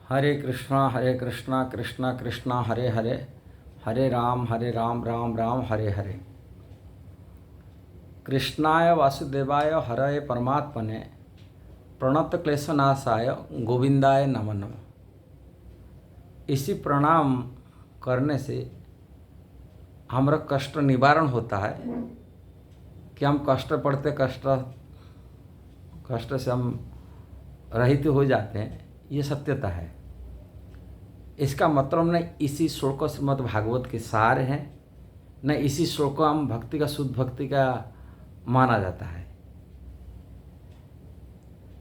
हरे कृष्णा कृष्णा कृष्णा हरे हरे, हरे राम राम राम हरे हरे। कृष्णाय वासुदेवाय हरये परमात्मने प्रणत क्लेशनाशाय गोविंदाय नमो नमः। इसी प्रणाम करने से हमारा कष्ट निवारण होता है कि हम कष्ट पड़ते कष्ट से हम रहित हो जाते हैं, ये सत्यता है। इसका मतलब न इसी श्लोक श्रीमद् भागवत के सार हैं, न इसी श्लोक को हम भक्ति का शुद्ध भक्ति का माना जाता है।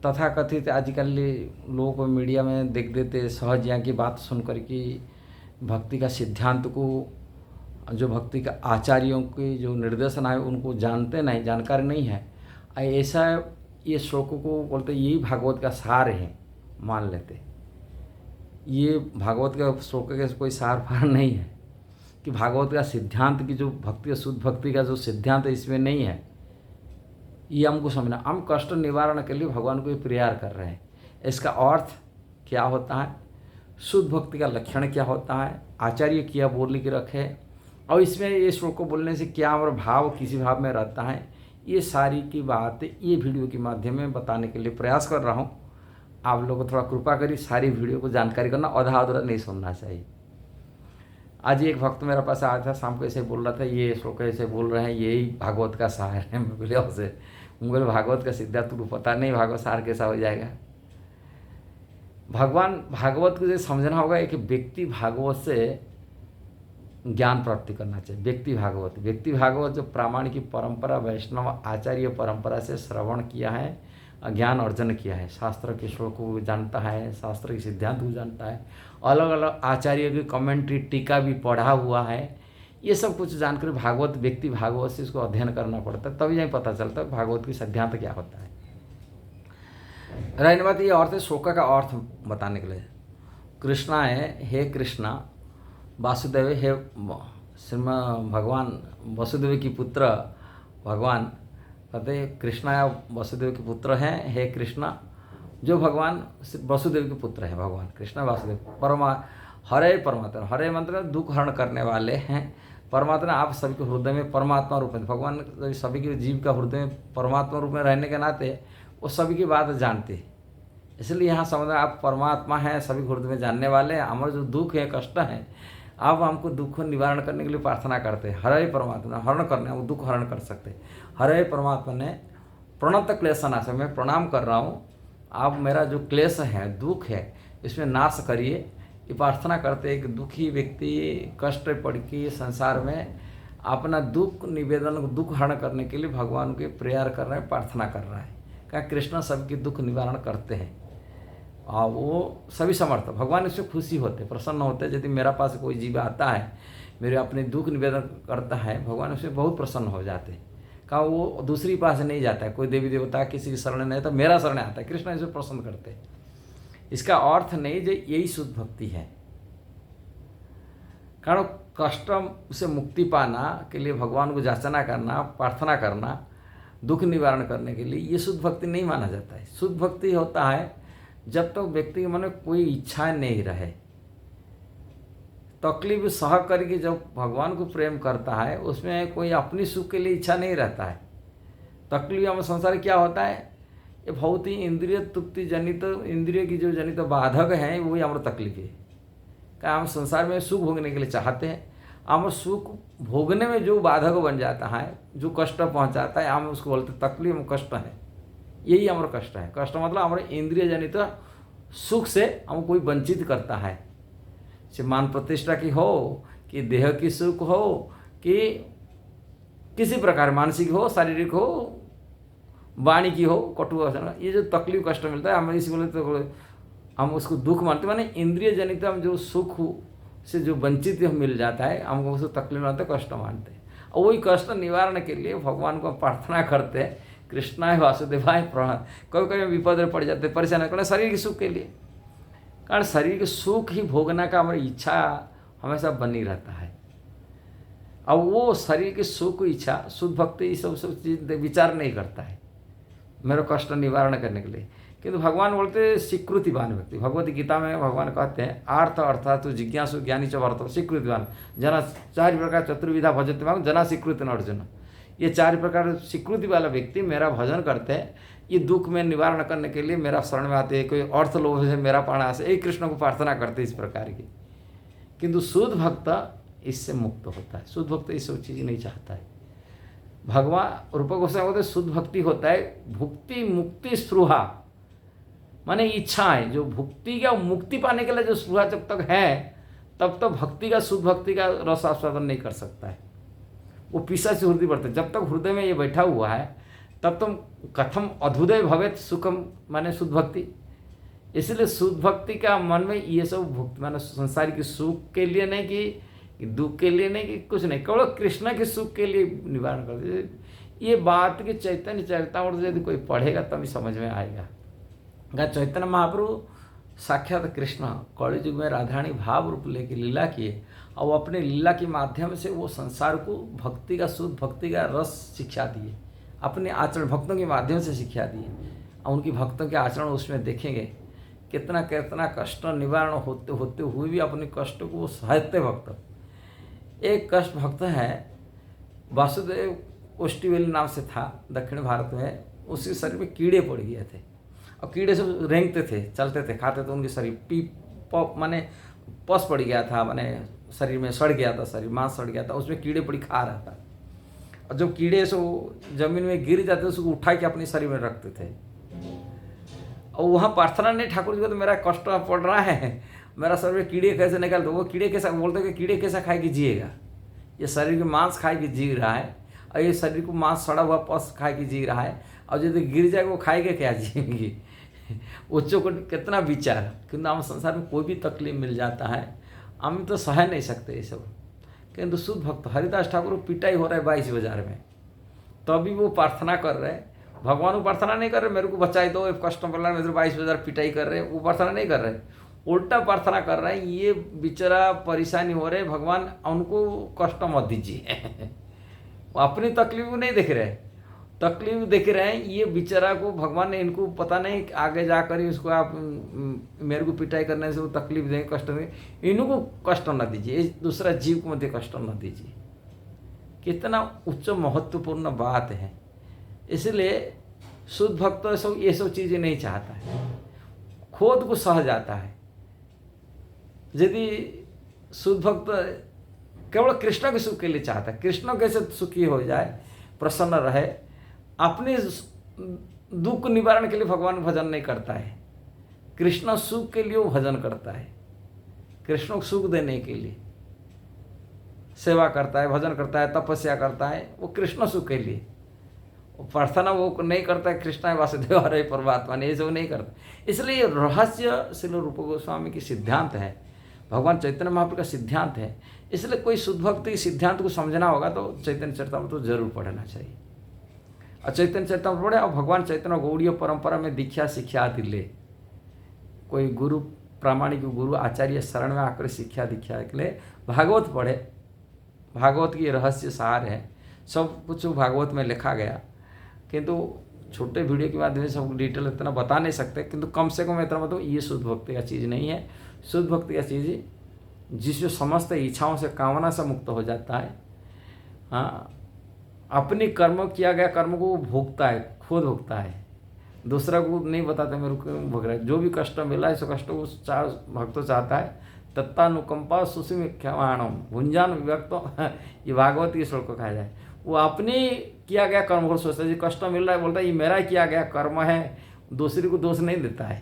तथाकथित आजकल लोगों को मीडिया में देख देते सहजिया की बात सुनकर कि भक्ति का सिद्धांत को, जो भक्ति का आचार्यों के जो निर्देशन है उनको जानते नहीं, जानकारी नहीं है, ऐसा ये श्लोकों को बोलते यही भागवत का सार है मान लेते। ये भागवत का श्लोक का कोई सार फार नहीं है कि भागवत का सिद्धांत की जो भक्ति शुद्ध भक्ति का जो सिद्धांत है इसमें नहीं है। ये हमको समझना, हम कष्ट निवारण के लिए भगवान को प्रेयर कर रहे हैं। इसका अर्थ क्या होता है, शुद्ध भक्ति का लक्षण क्या होता है, आचार्य क्या बोल के रखे, और इसमें ये श्लोक को बोलने से क्या हमारा भाव किसी भाव में रहता है, ये सारी की बात ये वीडियो के माध्यम में बताने के लिए प्रयास कर रहा हूँ। आप लोग थोड़ा कृपा करिए सारी वीडियो को जानकारी करना, आधा अधूरा नहीं सुनना चाहिए। आज एक भक्त मेरे पास आया था, शाम को ऐसे बोल रहा था ये श्लोक ऐसे बोल रहे हैं यही भागवत का सार है। मैं बोले उसे, बोले भागवत का सिद्धांत तुमको पता नहीं, भागवत सार कैसा हो जाएगा। भागवत को समझना होगा कि व्यक्ति भागवत से ज्ञान प्राप्ति करना चाहिए। व्यक्ति भागवत जो प्रामाणिक परंपरा वैष्णव आचार्य परंपरा से श्रवण किया है, ज्ञान अर्जन किया है, शास्त्र के श्लोक को जानता है, शास्त्र के सिद्धांत को जानता है, अलग अलग आचार्य की कमेंट्री टीका भी पढ़ा हुआ है, ये सब कुछ जानकर व्यक्ति भागवत से इसको अध्ययन करना पड़ता है, तभी यही पता चलता है भागवत की सिद्धांत क्या होता है। रहने बात ये अर्थ है, श्लोक का अर्थ बताने के लिए। कृष्णा है, हे कृष्णा, वासुदेव हे श्रीमद् भगवान वसुदेव की पुत्र भगवान कहते कृष्णा वसुदेव के पुत्र हैं। हे कृष्णा जो भगवान वसुदेव के पुत्र हैं, भगवान कृष्णा वासुदेव हरे परमात्मा, हरे मंत्र दुख हरण करने वाले हैं। परमात्मा आप सभी के हृदय में परमात्मा रूप में, भगवान सभी के जीव का हृदय में परमात्मा रूप में रहने के नाते वो सभी की बात जानते हैं, इसलिए यहाँ समझ आप परमात्मा हैं, सभी हृदय में जानने वाले हैं। हमारे जो दुख है कष्ट है, आप हमको दुख निवारण करने के लिए प्रार्थना करते हैं। हरे परमात्मा हरण करने, वो दुख हरण कर सकते हैं। हरे परमात्मा ने प्रणत क्लेशनाश, मैं प्रणाम कर रहा हूँ, आप मेरा जो क्लेश है दुख है इसमें नाश करिए, ये प्रार्थना करते हैं कि दुखी व्यक्ति कष्ट पड़ के संसार में अपना दुख निवेदन दुख हरण करने के लिए भगवान के प्रेयर कर रहे हैं, प्रार्थना कर रहा है। क्या कृष्ण सबकी दुख निवारण करते हैं और वो सभी समर्थ, भगवान इससे खुशी होते, प्रसन्न होते। यदि मेरा पास कोई जीव आता है, मेरे अपने दुख निवेदन करता है, भगवान उससे बहुत प्रसन्न हो जाते हैं। कहा वो दूसरी पास नहीं जाता है, कोई देवी देवता किसी की शरण नहीं आता, मेरा शरण आता है, कृष्ण इसे प्रसन्न करते हैं। इसका अर्थ नहीं जो यही शुद्ध भक्ति है, कारण कष्ट से मुक्ति पाना के लिए भगवान को जाचना करना, प्रार्थना करना, दुख निवारण करने के लिए, ये शुद्ध भक्ति नहीं माना जाता है। शुद्ध भक्ति होता है जब तक व्यक्ति के मन में कोई इच्छा नहीं रहे, तकलीफ सह करके जब भगवान को प्रेम करता है, उसमें कोई अपनी सुख के लिए इच्छा नहीं रहता है। तकलीफ हम संसार क्या होता है, ये बहुत ही इंद्रिय तृप्ति जनित, इंद्रिय की जो जनित बाधक हैं वही हमारा तकलीफ है। क्या हम संसार में सुख भोगने के लिए चाहते हैं, हम सुख भोगने में जो बाधक बन जाता है, जो कष्ट पहुंचाता है, हम उसको बोलते तकलीफ, कष्ट है। यही हमारा कष्ट है। कष्ट मतलब हमारे इंद्रिय जनित सुख से हम कोई वंचित करता है, चाहे मान प्रतिष्ठा की हो, कि देह की सुख हो, कि किसी प्रकार मानसिक हो, शारीरिक हो, वाणी की हो, कटु, ये जो तकलीफ कष्ट मिलता है, हम इसी बोले तो हम उसको दुख मानते, माने इंद्रिय जनित हम जो सुख से जो वंचित हम मिल जाता है, हमको उसको तकलीफ मानते, कष्ट मानते हैं। और वही कष्ट निवारण के लिए भगवान को प्रार्थना करते हैं, कृष्णाय वासुदेवाय प्रणत। कभी कभी विपद में पड़ जाते, परेशान करना शरीर के सुख के लिए, कारण शरीर के सुख ही भोगना का हमारी इच्छा हमेशा बनी रहता है। अब वो शरीर के सुख की इच्छा, शुद्ध भक्ति ये सब चीज विचार नहीं करता है मेरा कष्ट निवारण करने के लिए, किंतु भगवान बोलते स्वीकृतिवान व्यक्ति। भगवत गीता में भगवान कहते हैं आर्थ अर्थात जिज्ञासु ज्ञानी च वर्त स्वीकृतिवान जना चार प्रकार चतुर्विधा भजते मांग जना स्वीकृति न अर्जुन। ये चार प्रकार स्वीकृति वाला व्यक्ति मेरा भजन करते हैं, ये दुख में निवारण करने के लिए मेरा शरण में आते हैं, कोई अर्थ लोभ से मेरा प्राण से एक कृष्ण को प्रार्थना करते हैं इस प्रकार की। किंतु शुद्ध भक्त इससे मुक्त होता है, शुद्ध भक्त ये सब चीज़ नहीं चाहता है। भगवान रूप गोस्वामी बोलते शुद्ध भक्ति होता है भुक्ति मुक्ति स्पृहा, माने इच्छाएं जो भुक्ति का मुक्ति पाने के लिए जो स्पृहा जब तक है तब तक भक्ति का शुद्ध भक्ति का रस आस्वादन नहीं कर सकता है। वो पीसा से हृदय बढ़ते, जब तक हृदय में ये बैठा हुआ है तब तुम कथम अधुदय भवेत सुखम, माने शुद्ध भक्ति। इसलिए शुद्ध भक्ति का मन में ये सब भुक्ति माने संसार के सुख के लिए नहीं कि दुख के लिए नहीं कि कुछ नहीं, केवल कृष्ण के सुख के लिए निवारण करते। ये बात की चैतन्य चरितामृत यदि कोई पढ़ेगा तभी समझ में आएगा। चैतन्य महाप्रभु साक्षात कृष्ण कलि युग में राधारानी भाव रूप लेके लीला किए और अपने लीला के माध्यम से वो संसार को भक्ति का शुद्ध भक्ति का रस शिक्षा दिए, अपने आचरण भक्तों के माध्यम से शिक्षा दिए। और उनकी भक्तों के आचरण उसमें देखेंगे कितना कितना कष्ट निवारण होते होते हुए भी अपने कष्ट को वो सहते भक्त। एक कष्ट भक्त है वासुदेव ओष्टिवेल नाम से था, दक्षिण भारत में। उसके शरीर में कीड़े पड़ गए थे और कीड़े सब रेंगते थे, चलते थे, खाते थे। उनके शरीर माने पस पड़ गया था, माने शरीर में सड़ गया था, शरीर मांस सड़ गया था, उसमें कीड़े पड़ी खा रहा था। और जब कीड़े सो जमीन में गिर जाते उसको उठा के अपने शरीर में रखते थे। और वहाँ प्रार्थना नहीं ठाकुर जी को तो मेरा कष्ट पड़ रहा है, मेरा शरीर में कीड़े कैसे निकाल दो। वो कीड़े कैसा बोलते कि कीड़े कैसा खाए कि जिएगा, ये शरीर के मांस खाए कि जी रहा है, और ये शरीर को मांस सड़ा हुआ पस खाए कि जी रहा है, और यदि गिर जाएगा वो खाएगा क्या, जिएंगे। बच्चों को कितना विचार, किंतु हम संसार में कोई भी तकलीफ मिल जाता है हम तो सह नहीं सकते ये सब। किंतु शुद्ध भक्त हरिदास ठाकुर पिटाई हो रहा है 22 बाजार में, तभी वो प्रार्थना कर रहे हैं। भगवान को प्रार्थना नहीं कर रहे मेरे को बचाई दो, कष्ट पड़ रहा है, मेरे 22 बाजार पिटाई कर रहे हैं, वो प्रार्थना नहीं कर रहे, उल्टा प्रार्थना कर रहे हैं ये बेचारा परेशानी हो रहे, भगवान उनको कष्ट मत दीजिए। वो अपनी तकलीफ को नहीं देख रहे, तकलीफ देख रहे हैं ये बेचारा को भगवान ने, इनको पता नहीं आगे जाकर ही उसको आप मेरे को पिटाई करने से वो तकलीफ देंगे, कष्ट देंगे, इनको कष्ट न दीजिए, दूसरा जीव को मध्य कष्ट न दीजिए। कितना उच्च महत्वपूर्ण बात है। इसलिए शुद्ध भक्त सब ये सब चीज़ें नहीं चाहता है, खुद को सह जाता है। यदि शुद्ध भक्त केवल कृष्ण के सुख के लिए चाहता है, कृष्ण कैसे सुखी हो जाए, प्रसन्न रहे, अपने दुख निवारण के लिए भगवान भजन नहीं करता है, कृष्ण सुख के लिए वो भजन करता है, कृष्ण को सुख देने के लिए सेवा करता है, भजन करता है, तपस्या करता है, वो कृष्ण सुख के लिए। प्रार्थना वो नहीं करता है कृष्ण वासुदेव हरे परमात्मा ने, ये सब नहीं करता। इसलिए रहस्य श्रील रूप गोस्वामी की सिद्धांत है, भगवान चैतन्य महाप्रभु का सिद्धांत है। इसलिए कोई शुद्ध भक्त के सिद्धांत को समझना होगा तो चैतन्य चरितामृत तो जरूर पढ़ना चाहिए। और चैतन्य चरितामृत पढ़े और भगवान चैतन्य गौड़ीय परंपरा में दीक्षा शिक्षा आदि ले, कोई गुरु प्रामाणिक गुरु आचार्य शरण में आकर शिक्षा दीक्षा के लिए भागवत पढ़े। भागवत की रहस्य सार है, सब कुछ भागवत में लिखा गया, किंतु छोटे वीडियो के माध्यम से सब डिटेल इतना बता नहीं सकते, किंतु कम से कम इतना मतलब ये शुद्ध भक्ति का चीज़ नहीं है। शुद्ध भक्ति का चीज़ जिसमें समस्त इच्छाओं से कामना से मुक्त हो जाता है। हाँ, अपनी कर्म किया गया कर्म को भोगता है, खुद भोगता है, दूसरा को नहीं बताता मेरे को भोग रहा है। जो भी कष्ट मिला है इस कष्ट को भक्त चाहता है। तत्तानुकंपा सुसिम क्षमाणम भुंजान विभक्त, ये भागवत की श्लोक को कहा जाए। वो अपनी किया गया कर्म को सोचता है, जी कष्ट मिल रहा है बोलता है ये मेरा किया गया कर्म है, दूसरी को दोष नहीं देता है।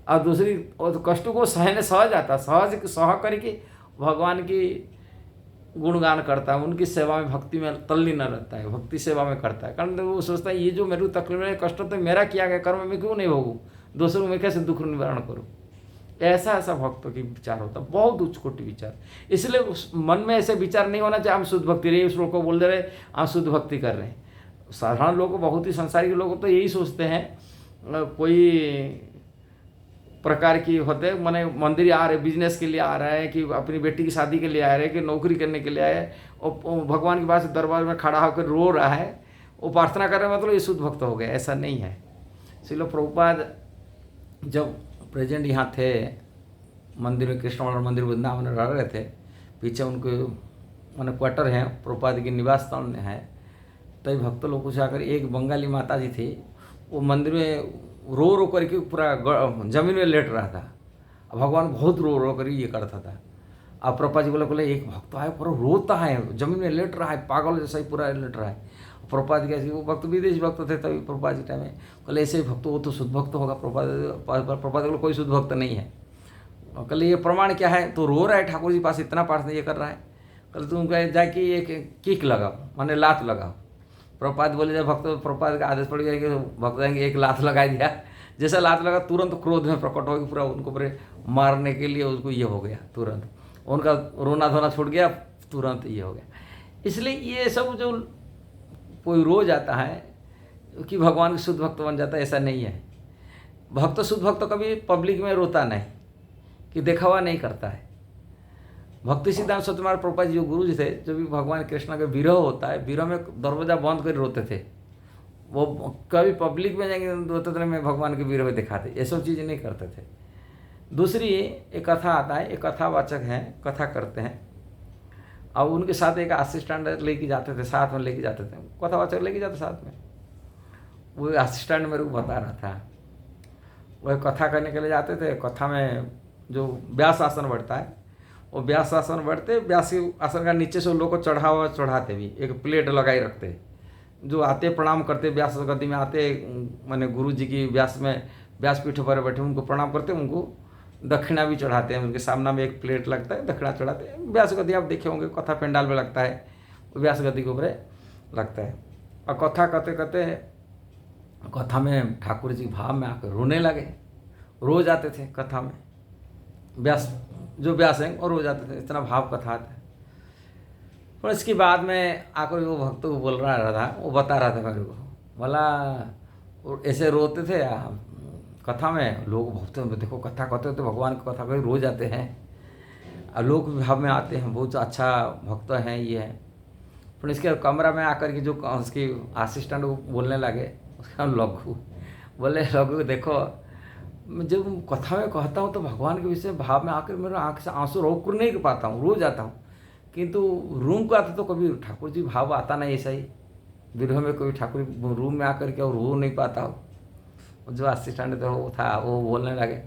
और दूसरी और कष्ट को सहने सह जाता, सहज सह करके भगवान की गुणगान करता है, उनकी सेवा में भक्ति में तल्लीन रहता है, भक्ति सेवा में करता है। कारण वो सोचता है ये जो मेरे को तकलीफ है कष्ट तो मेरा किया गया कर्म मैं क्यों नहीं भोगूँ, दूसरों को मैं कैसे दुख निवारण करूँ। ऐसा भक्तों की विचार होता है, बहुत उच्च कोटि विचार। इसलिए उस मन में ऐसे विचार नहीं होना चाहिए हम शुद्ध भक्ति रहे, उस लोग को बोल दे रहे हम शुद्ध भक्ति कर रहे हैं। साधारण लोग, बहुत ही संसारी लोग तो यही सोचते हैं, कोई प्रकार की होते हैं, माने मंदिर आ रहे बिजनेस के लिए आ रहा है, कि अपनी बेटी की शादी के लिए आ रहे हैं, कि नौकरी करने के लिए आए, और भगवान के पास दरबार में खड़ा होकर रो रहा है, वो प्रार्थना कर रहे हैं, मतलब ये शुद्ध भक्त हो गए। ऐसा नहीं है। श्रील प्रभुपाद जब प्रेजेंट यहाँ थे मंदिर में, कृष्णवाड़ा मंदिर वृंदावन में रह रहे थे, पीछे उनको मैंने क्वार्टर है, प्रभुपाद की निवास स्थान है। तभी भक्त लोग कुछ आकर, एक बंगाली माता जी थी, वो मंदिर में रो रो करके पूरा जमीन में लेट रहा था। भगवान बहुत रो रो कर ये करता था। अब प्रभुपाद जी बोले एक भक्त आए पूरा रोता है, जमीन में लेट रहा है, पागल जैसा ही पूरा लेट रहा है। प्रभुपाद जी कैसे, वो भक्त विदेश भक्त थे तभी प्रभुपाद जी टाइम में, बोले ऐसे ही भक्त, वो तो शुद्ध भक्त होगा। प्रभुपाद बोले कोई शुद्ध भक्त नहीं है। कल ये प्रमाण क्या है, तो रो रहा है ठाकुर जी पास, इतना पाठ ये कर रहा है। कल तुम कहे जाके एक किक लगाओ, माने लात लगाओ। प्रभुपाद बोले जब भक्त, प्रभुपाद का आदेश पड़ गया कि भक्त जाएंगे, एक लात लगा दिया। जैसा लात लगा तुरंत क्रोध में प्रकट हो गया, पूरा उनको पूरे मारने के लिए उसको ये हो गया, तुरंत उनका रोना धोना छूट गया, तुरंत ये हो गया। इसलिए ये सब जो कोई रो जाता है कि भगवान के शुद्ध भक्त बन जाता है, ऐसा नहीं है। भक्त शुद्ध भक्त कभी पब्लिक में रोता नहीं, कि दिखावा नहीं करता है। भक्ति सिद्धांत सत्यनारायण प्रभुपाद जी जो गुरु जी थे, जो भी भगवान कृष्ण का विरह होता है, विरह में दरवाजा बंद कर रोते थे। वो कभी पब्लिक में जाएंगे रोते थे, मैं भगवान के विरह में दिखाते, ये सब चीज़ें नहीं करते थे। दूसरी एक कथा आता है, एक कथावाचक हैं, कथा करते हैं, और उनके साथ एक असिस्टेंट लेके जाते थे, साथ में लेके जाते थे, कथावाचक लेके जाते साथ में। वो असिस्टेंट मेरे को बता रहा था, वह कथा करने के लिए जाते थे। कथा में जो व्यास आसन बढ़ता है, वो व्यास आसन बढ़ते, व्यास आसन का नीचे से लोग को चढ़ाते भी, एक प्लेट लगाई रखते। जो आते प्रणाम करते, व्यास गद्दी में आते, माने गुरु जी की व्यासपीठ पर बैठे उनको प्रणाम करते, उनको दक्षिणा भी चढ़ाते हैं। उनके सामने में एक प्लेट लगता है, दक्षिणा चढ़ाते हैं। व्यास गद्दी आप देखे होंगे, कथा पंडाल में लगता है, व्यास गद्दी के ऊपर लगता है। और कथा करते करते कथा में ठाकुर जी भाव में आकर रोने लगे, रो जाते थे कथा में। व्यास हैं और रो जाते थे, इतना भाव कथा था। और इसके बाद में आकर वो भक्त को बोल रहा था, वो बता रहा था मेरे को, बोला ऐसे रोते थे कथा में लोग। भक्त देखो कथा करते तो भगवान की कथा कहीं रो जाते हैं, और लोग भाव में आते हैं, बहुत अच्छा भक्त हैं ये है। फिर इसके कमरा में आकर के जो उसकी असिस्टेंट बोलने लगे, उसका लघु बोले, लघु देखो जब कथा में कहता हूँ तो भगवान के विषय भाव में आकर मेरा आँख से आंसू रोक नहीं कर पाता हूँ, रो जाता हूँ। किंतु रूम को आता तो कभी ठाकुर जी भाव आता नहीं, ऐसा ही विरह में कभी ठाकुर रूम में आकर के और रो नहीं पाता हो। जो असिस्टेंट वो था, वो बोलने लगे,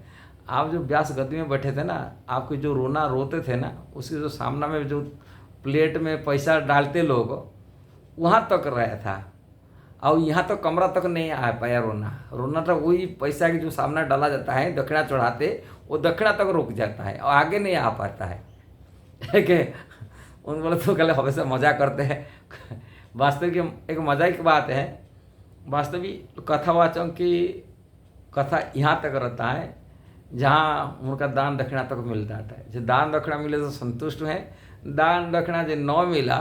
आप जो व्यास गद्दी में बैठे थे ना, आपके जो रोना रोते थे ना, उसके जो सामना में जो प्लेट में पैसा डालते लोग, वहाँ तक रहा था, और यहाँ तो कमरा तक नहीं आ पाया रोना तो वही पैसा के जो सामना डाला जाता है, दक्षिणा चढ़ाते, वो दक्षिणा तक रुक जाता है और आगे नहीं आ पाता है। कि उन बोले तो कल हमेशा मजा करते हैं। वास्तविक एक मजा की बात है, वास्तविक कथावाचक की कथा यहाँ तक रहता है जहाँ उनका दान दक्षिणा तक मिल जाता है। जो दान दक्षिणा मिले तो संतुष्ट हैं, दान दक्षिणा जो न मिला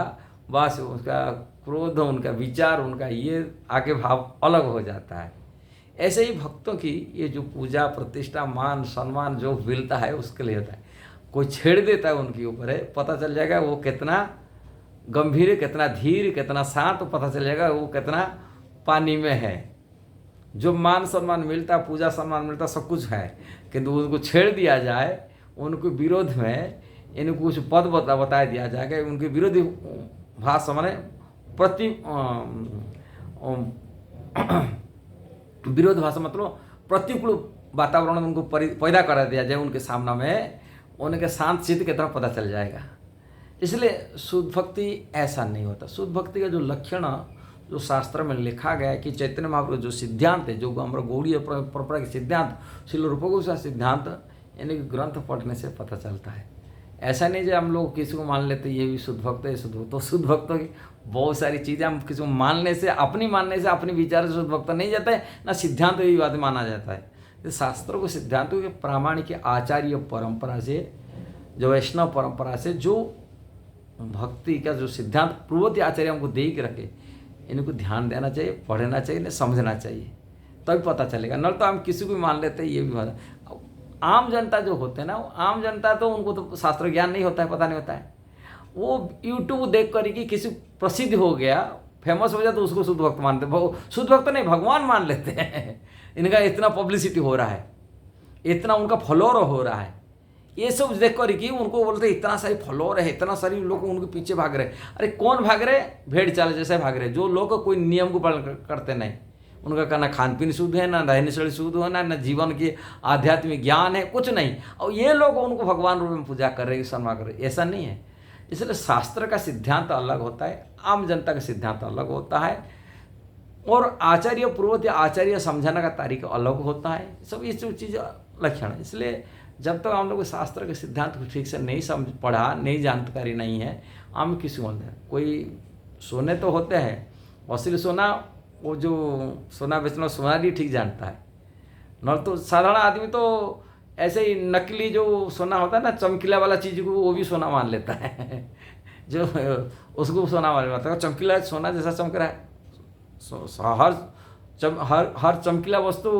बस उसका क्रोध, उनका विचार, उनका ये आगे भाव अलग हो जाता है। ऐसे ही भक्तों की ये जो पूजा प्रतिष्ठा मान सम्मान जो मिलता है उसके लिए होता है। कोई छेड़ देता है उनके ऊपर है, पता चल जाएगा वो कितना गंभीर, कितना धीर, कितना शांत, पता चल जाएगा वो कितना पानी में है। जो मान सम्मान मिलता, पूजा सम्मान मिलता, सब कुछ है, किंतु उनको छेड़ दिया जाए, उनके विरोध में इनको कुछ पद बता दिया जाएगा, उनके विरोधी भाषा माने प्रति विरोध भाषा मतलब प्रतिकूल वातावरण उनको पैदा करा दिया जाए उनके सामने में, उनके शांत चित्त की तरफ पता चल जाएगा। इसलिए शुद्ध भक्ति ऐसा नहीं होता। शुद्ध भक्ति का जो लक्षण जो शास्त्र में लिखा गया है कि चैतन्य महाप्रभु जो सिद्धांत है, जो हमारा गौड़ीय परंपरा के सिद्धांत, श्रील रूप गोस्वामी सिद्धांत, यानी ग्रंथ पढ़ने से पता चलता है। ऐसा नहीं जो हम लोग किसी को मान लेते ये भी शुद्ध भक्त है, शुद्ध भक्त। तो शुद्ध भक्तों की बहुत सारी चीज़ें हम किसी को मानने से, अपने विचार से शुद्ध भक्त नहीं जाता है, ना सिद्धांत भी बात माना जाता है। तो शास्त्रों को सिद्धांतों के प्रामाणिक आचार्य परंपरा से, जो वैष्णव परंपरा से जो भक्ति का जो सिद्धांत पूर्ववर्ती आचार्य हमको दे के रखे, इनको ध्यान देना चाहिए, पढ़ना चाहिए, इन्हें समझना चाहिए, तभी पता चलेगा। न तो हम किसी को भी मान लेते हैं, ये भी बात। आम जनता जो होते हैं ना, आम जनता तो उनको तो शास्त्र ज्ञान नहीं होता है, पता नहीं होता है। वो यूट्यूब देख कर कि किसी प्रसिद्ध हो गया, फेमस हो जाए तो उसको शुद्ध भक्त मानते हैं। शुद्ध भक्त नहीं, भगवान मान लेते हैं। इनका इतना पब्लिसिटी हो रहा है, इतना उनका फॉलोअर हो रहा है, ये सब देख कर कि उनको बोलते इतना सारी फॉलोअर है, इतना सारी लोग उनके पीछे भाग रहे। अरे कौन भाग रहे? भेड़ चाल जैसे भाग रहे, जो लोग कोई नियम को पालन करते नहीं। उनका कहना खान पीन शुद्ध है, ना रहने सहने शुद्ध होना, ना जीवन के आध्यात्मिक ज्ञान है, कुछ नहीं। और ये लोग उनको भगवान रूप में पूजा कर रहे, सम्मान कर रहे, ऐसा नहीं है। इसलिए शास्त्र का सिद्धांत अलग होता है, आम जनता का सिद्धांत अलग होता है, और आचार्य पूर्वत या आचार्य समझाने का तरीका अलग होता है। सब ये सब चीज़ लक्षण है। इसलिए जब तक हम लोग शास्त्र के सिद्धांत को ठीक से नहीं समझ पढ़ा, नई जानकारी नहीं है, हम किसी को नहीं। कोई सोने तो होते हैं, असली सोना वो जो सोना बेचना सोना भी ठीक जानता है, न तो साधारण आदमी तो ऐसे ही नकली जो सोना होता है ना, चमकीला वाला चीज़ को वो भी सोना मान लेता है जो उसको सोना मान लेता है। चमकीला सोना जैसा चमक रहा है, हर चमकीला वस्तु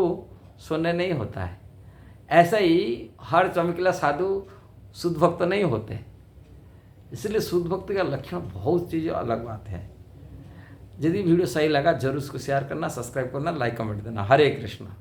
सोने नहीं होता है। ऐसा ही हर चमकीला साधु शुद्ध भक्त नहीं होते। इसलिए शुद्ध भक्त का लक्षण बहुत चीज़ें अलग बात है। यदि वीडियो सही लगा जरूर उसको शेयर करना, सब्सक्राइब करना, लाइक कमेंट देना। हरे कृष्णा।